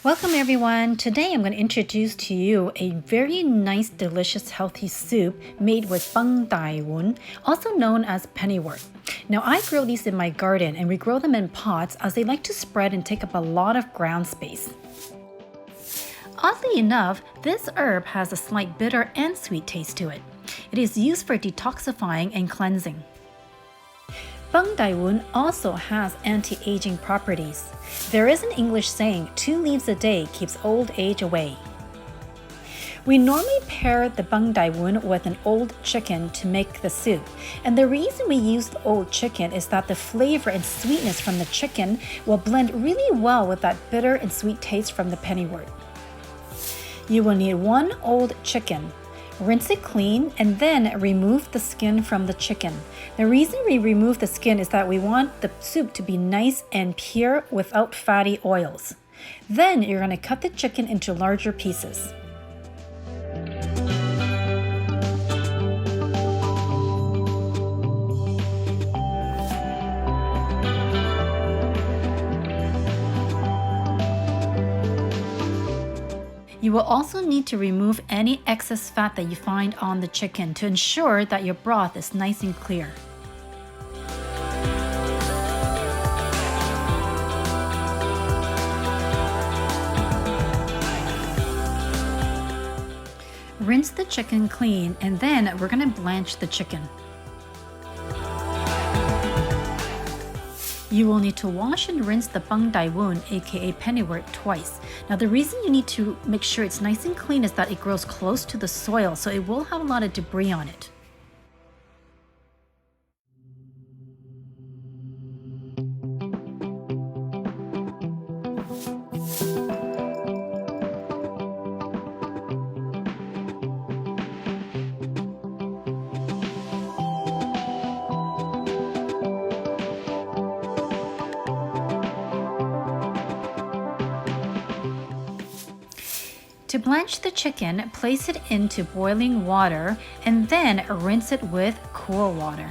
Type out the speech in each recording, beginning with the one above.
Welcome everyone. Today I'm going to introduce to you a very nice, delicious, healthy soup made with Bung Dai Woon, also known as Pennywort. Now I grow these in my garden and we grow them in pots as they like to spread and take up a lot of ground space. Oddly enough, this herb has a slight bitter and sweet taste to it. It is used for detoxifying and cleansing. Bung Dai Woon also has anti-aging properties. There is an English saying, 2 leaves a day keeps old age away. We normally pair the Bung Dai Woon with an old chicken to make the soup. And the reason we use the old chicken is that the flavor and sweetness from the chicken will blend really well with that bitter and sweet taste from the Pennywort. You will need 1 old chicken. Rinse it clean and then remove the skin from the chicken. The reason we remove the skin is that we want the soup to be nice and pure without fatty oils. Then you're going to cut the chicken into larger pieces. You will also need to remove any excess fat that you find on the chicken to ensure that your broth is nice and clear. Rinse the chicken clean and then we're going to blanch the chicken. You will need to wash and rinse the Bung Dai Woon, aka Pennywort, twice. Now the reason you need to make sure it's nice and clean is that it grows close to the soil, so it will have a lot of debris on it. To blanch the chicken, place it into boiling water and then rinse it with cool water.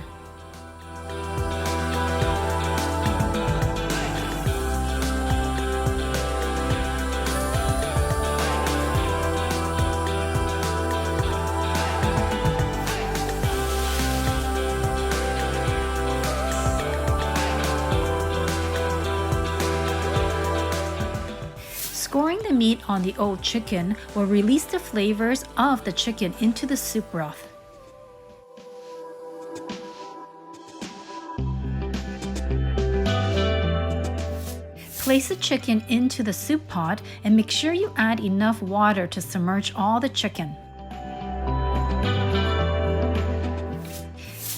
Scoring the meat on the old chicken will release the flavors of the chicken into the soup broth. Place the chicken into the soup pot and make sure you add enough water to submerge all the chicken.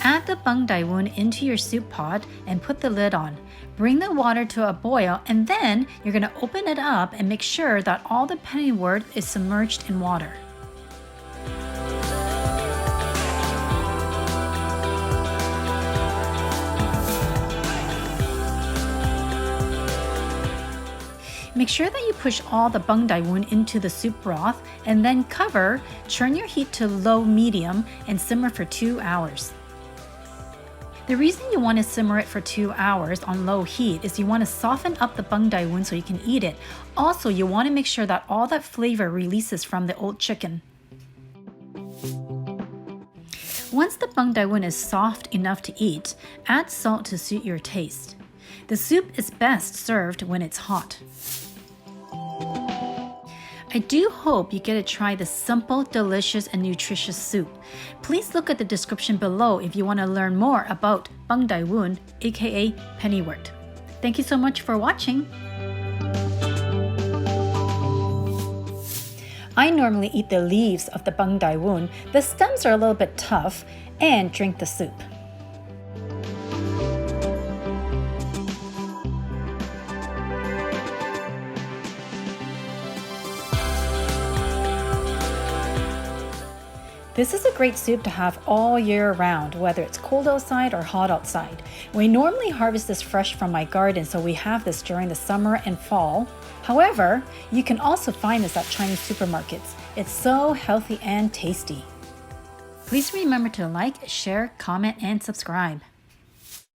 Add the Bung Dai Woon into your soup pot and put the lid on. Bring the water to a boil and then you're going to open it up and make sure that all the Pennywort is submerged in water. Make sure that you push all the Bung Dai Woon into the soup broth and then cover, turn your heat to low-medium and simmer for 2 hours. The reason you want to simmer it for 2 hours on low heat is you want to soften up the Bung Dai Woon so you can eat it. Also, you want to make sure that all that flavor releases from the old chicken. Once the Bung Dai Woon is soft enough to eat, add salt to suit your taste. The soup is best served when it's hot. I do hope you get to try this simple, delicious, and nutritious soup. Please look at the description below if you want to learn more about Bung Dai Woon, aka Pennywort. Thank you so much for watching. I normally eat the leaves of the Bung Dai Woon. The stems are a little bit tough, and drink the soup. This is a great soup to have all year round, whether it's cold outside or hot outside. We normally harvest this fresh from my garden, so we have this during the summer and fall. However, you can also find this at Chinese supermarkets. It's so healthy and tasty. Please remember to like, share, comment, and subscribe.